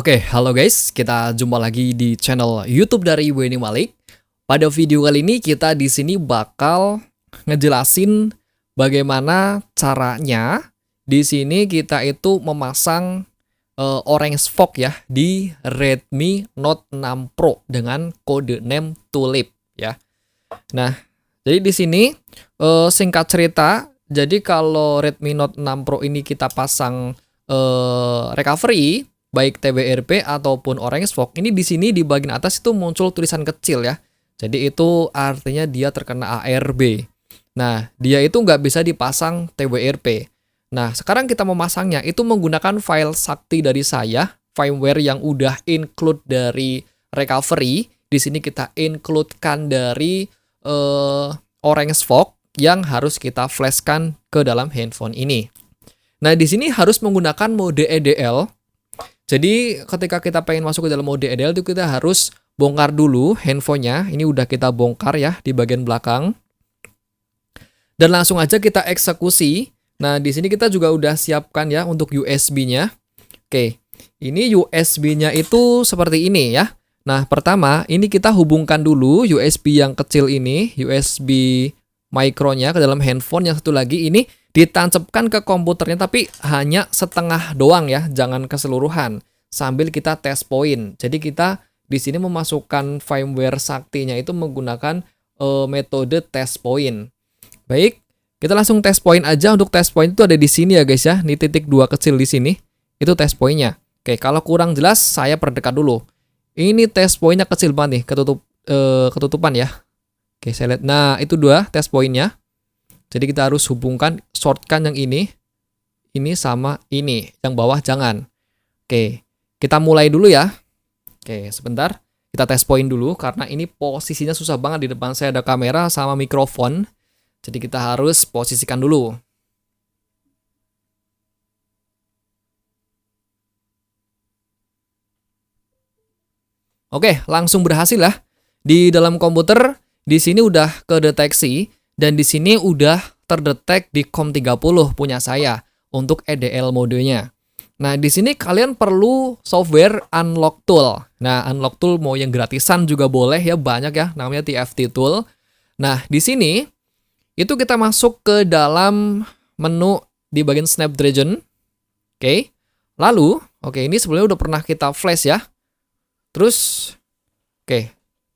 Oke, halo guys, kita jumpa lagi di channel YouTube dari Weni Malik. Pada video kali ini kita di sini bakal ngejelasin bagaimana caranya di sini kita itu memasang orange fog ya di Redmi Note 6 Pro dengan kode name Tulip ya. Nah, jadi di sini singkat cerita, jadi kalau Redmi Note 6 Pro ini kita pasang recovery baik TBRP ataupun orange fog, ini di sini di bagian atas itu muncul tulisan kecil ya. Jadi itu artinya dia terkena ARB. Nah, dia itu nggak bisa dipasang TBRP. Nah, sekarang kita memasangnya itu menggunakan file sakti dari saya, firmware yang udah include dari recovery. Di sini kita includekan dari orange fog yang harus kita flashkan ke dalam handphone ini. Nah, di sini harus menggunakan mode EDL. Jadi ketika kita pengen masuk ke dalam mode EDL itu kita harus bongkar dulu handphonenya. Ini udah kita bongkar ya di bagian belakang. Dan langsung aja kita eksekusi. Nah, di sini kita juga udah siapkan ya untuk USB-nya. Oke, ini USB-nya itu seperti ini ya. Nah, pertama ini kita hubungkan dulu USB yang kecil ini, USB micro-nya ke dalam handphone. Yang satu lagi ini ditancapkan ke komputernya tapi hanya setengah doang ya, jangan keseluruhan. Sambil kita test point. Jadi kita di sini memasukkan firmware saktinya itu menggunakan metode test point. Baik, kita langsung test point aja. Untuk test point itu ada di sini ya guys ya. Ini titik 2 kecil di sini. Itu test point-nya. Oke, kalau kurang jelas saya perdekat dulu. Ini test point-nya kecil banget nih, ketutupan ya. Oke, saya lihat. Nah, itu 2 test point-nya. Jadi kita harus hubungkan, shortkan yang ini sama ini, yang bawah jangan. Oke, kita mulai dulu ya. Oke, sebentar, kita test point dulu, karena ini posisinya susah banget. Di depan saya ada kamera sama mikrofon, jadi kita harus posisikan dulu. Oke, langsung berhasil lah. Di dalam komputer, di sini udah kedeteksi. Dan di sini udah terdetek di COM30 punya saya untuk EDL modenya. Nah, di sini kalian perlu software unlock tool. Nah, unlock tool mau yang gratisan juga boleh ya, banyak ya, namanya TFT tool. Nah, di sini itu kita masuk ke dalam menu di bagian Snapdragon. Oke. Lalu, ini sebelumnya udah pernah kita flash ya. Terus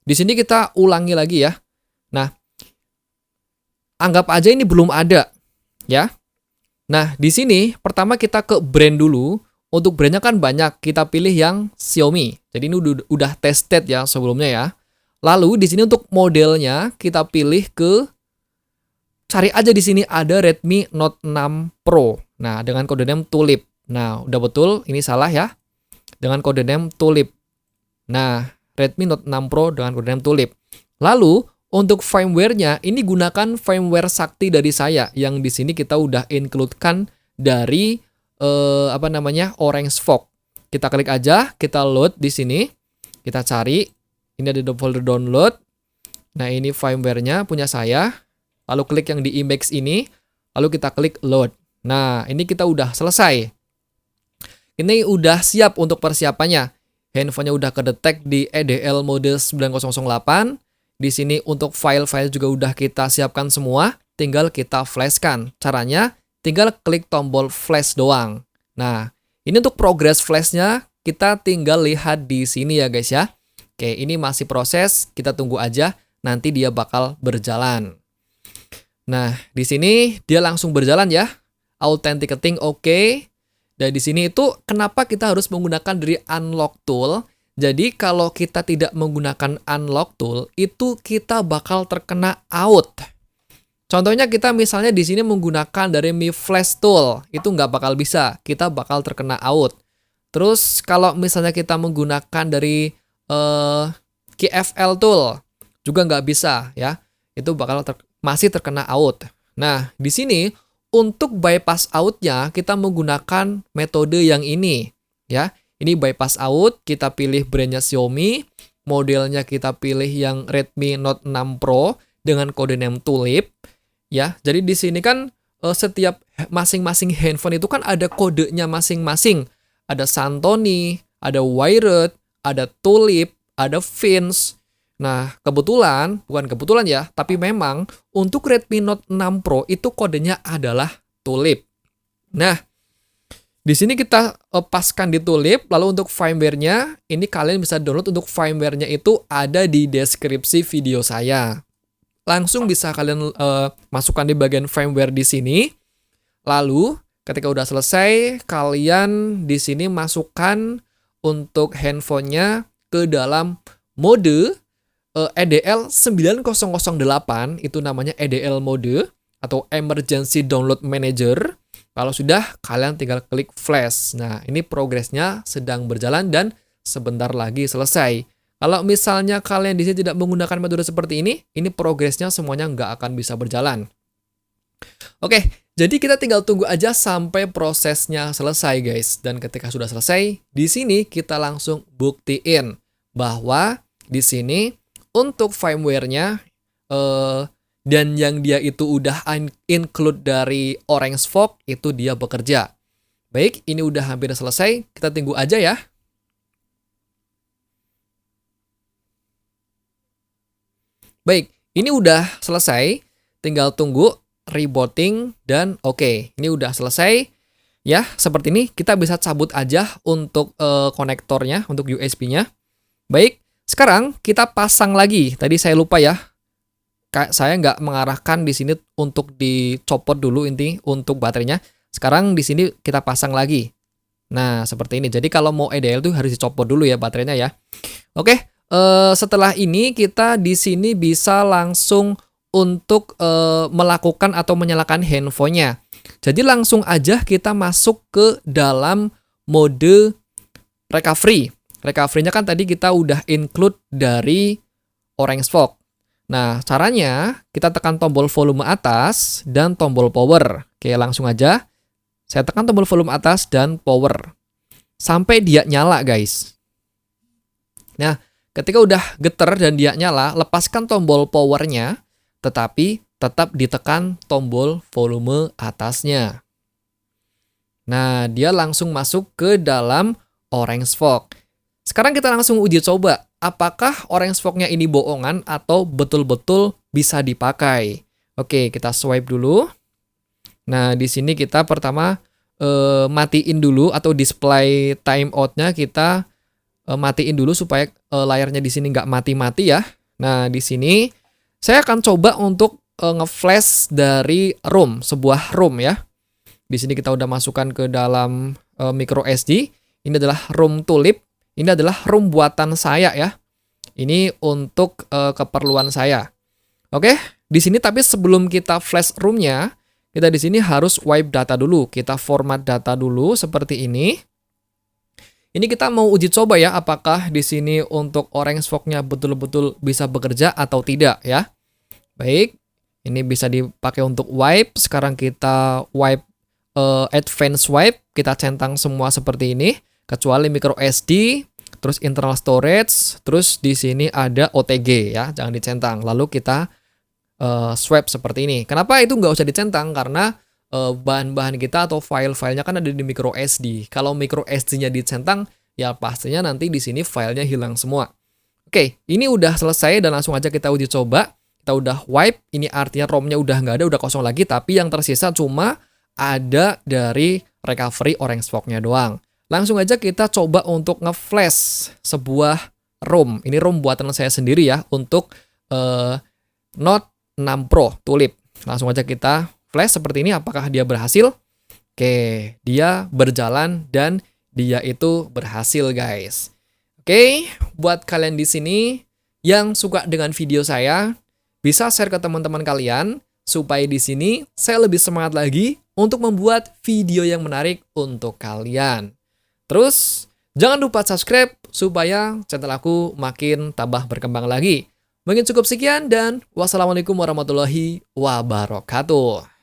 di sini kita ulangi lagi ya. Nah, anggap aja ini belum ada, ya. Nah, di sini pertama kita ke brand dulu. Untuk brandnya kan banyak, kita pilih yang Xiaomi. Jadi ini udah tested ya sebelumnya ya. Lalu di sini untuk modelnya kita pilih cari aja di sini ada Redmi Note 6 Pro. Nah, dengan kode name Tulip. Nah, udah betul, ini salah ya. Dengan kode name Tulip. Nah, Redmi Note 6 Pro dengan kode name Tulip. Lalu untuk firmware-nya, ini gunakan firmware sakti dari saya yang di sini kita udah includekan dari Orange Fog. Kita klik aja, kita load di sini, kita cari, ini ada di folder download. Nah, ini firmware-nya punya saya. Lalu klik yang di image ini, lalu kita klik load. Nah, ini kita udah selesai. Ini udah siap untuk persiapannya. Handphonenya udah kedetek di EDL mode 9008. Di sini untuk file-file juga udah kita siapkan semua, tinggal kita flashkan. Caranya tinggal klik tombol flash doang. Nah, ini untuk progress flashnya kita tinggal lihat di sini ya guys ya. Oke, ini masih proses, kita tunggu aja, nanti dia bakal berjalan. Nah, di sini dia langsung berjalan ya. Authenticating oke. Dan di sini itu kenapa kita harus menggunakan dari unlock tool? Jadi kalau kita tidak menggunakan unlock tool, itu kita bakal terkena out. Contohnya kita misalnya di sini menggunakan dari Mi Flash tool, itu nggak bakal bisa, kita bakal terkena out. Terus kalau misalnya kita menggunakan dari KFL tool, juga nggak bisa ya, itu bakal masih terkena out. Nah, di sini untuk bypass out-nya kita menggunakan metode yang ini ya. Ini bypass out, kita pilih brandnya Xiaomi, modelnya kita pilih yang Redmi Note 6 Pro dengan kode name Tulip, ya. Jadi di sini kan setiap masing-masing handphone itu kan ada kodenya masing-masing. Ada Santoni, ada Wired, ada Tulip, ada Fins. Nah, bukan kebetulan ya, tapi memang untuk Redmi Note 6 Pro itu kodenya adalah Tulip. Nah, di sini kita paskan di Tulip, lalu untuk firmware-nya, ini kalian bisa download untuk firmware-nya itu ada di deskripsi video saya. Langsung bisa kalian masukkan di bagian firmware di sini. Lalu, ketika udah selesai, kalian di sini masukkan untuk handphonenya ke dalam mode EDL 9008, itu namanya EDL mode atau Emergency Download Manager. Kalau sudah, kalian tinggal klik flash. Nah, ini progresnya sedang berjalan dan sebentar lagi selesai. Kalau misalnya kalian di sini tidak menggunakan metode seperti ini progresnya semuanya nggak akan bisa berjalan. Oke, jadi kita tinggal tunggu aja sampai prosesnya selesai, guys. Dan ketika sudah selesai, di sini kita langsung buktiin bahwa di sini untuk firmware-nya dan yang dia itu udah include dari Orange Fog itu dia bekerja. Baik, ini udah hampir selesai. Kita tunggu aja ya. Baik, ini udah selesai. Tinggal tunggu rebooting dan oke, ini udah selesai. Ya, seperti ini kita bisa cabut aja untuk konektornya, untuk USB-nya. Baik, sekarang kita pasang lagi. Tadi saya lupa ya. Saya nggak mengarahkan di sini untuk dicopot dulu inti untuk baterainya. Sekarang di sini kita pasang lagi. Nah, seperti ini. Jadi kalau mau EDL tuh harus dicopot dulu ya baterainya ya. Oke, setelah ini kita di sini bisa langsung untuk melakukan atau menyalakan handphonenya. Jadi langsung aja kita masuk ke dalam mode recovery. Recovery-nya kan tadi kita udah include dari Orange Fog. Nah, caranya kita tekan tombol volume atas dan tombol power. Oke, langsung aja. Saya tekan tombol volume atas dan power. Sampai dia nyala, guys. Nah, ketika udah geter dan dia nyala, lepaskan tombol powernya, tetapi tetap ditekan tombol volume atasnya. Nah, dia langsung masuk ke dalam Orange Fog. Sekarang kita langsung uji coba, apakah Orange Fog-nya ini bohongan atau betul-betul bisa dipakai. Oke, kita swipe dulu. Nah, di sini kita pertama matiin dulu atau display timeout-nya kita matiin dulu supaya layarnya di sini nggak mati-mati ya. Nah, di sini saya akan coba untuk nge-flash dari ROM, sebuah ROM ya. Di sini kita udah masukkan ke dalam micro SD. Ini adalah ROM Tulip. Ini adalah ROM buatan saya ya. Ini untuk keperluan saya. Oke, di sini tapi sebelum kita flash ROM-nya, kita di sini harus wipe data dulu. Kita format data dulu seperti ini. Ini kita mau uji coba ya, apakah di sini untuk Orange Fog-nya betul-betul bisa bekerja atau tidak ya. Baik, ini bisa dipakai untuk wipe. Sekarang kita wipe advance wipe. Kita centang semua seperti ini. Kecuali micro SD, terus internal storage, terus di sini ada OTG ya, jangan dicentang. Lalu kita swipe seperti ini. Kenapa itu nggak usah dicentang? Karena bahan-bahan kita atau file-filenya kan ada di micro SD. Kalau micro SD-nya dicentang, ya pastinya nanti di sini filenya hilang semua. Oke, ini udah selesai dan langsung aja kita uji coba. Kita udah wipe, ini artinya ROM-nya udah nggak ada, udah kosong lagi. Tapi yang tersisa cuma ada dari recovery Orange Fog-nya doang. Langsung aja kita coba untuk nge-flash sebuah ROM. Ini ROM buatan saya sendiri ya, untuk Note 6 Pro Tulip. Langsung aja kita flash seperti ini, apakah dia berhasil? Oke, dia berjalan dan dia itu berhasil, guys. Oke, buat kalian di sini yang suka dengan video saya, bisa share ke teman-teman kalian supaya di sini saya lebih semangat lagi untuk membuat video yang menarik untuk kalian. Terus, jangan lupa subscribe supaya channel aku makin tambah berkembang lagi. Mungkin cukup sekian dan wassalamualaikum warahmatullahi wabarakatuh.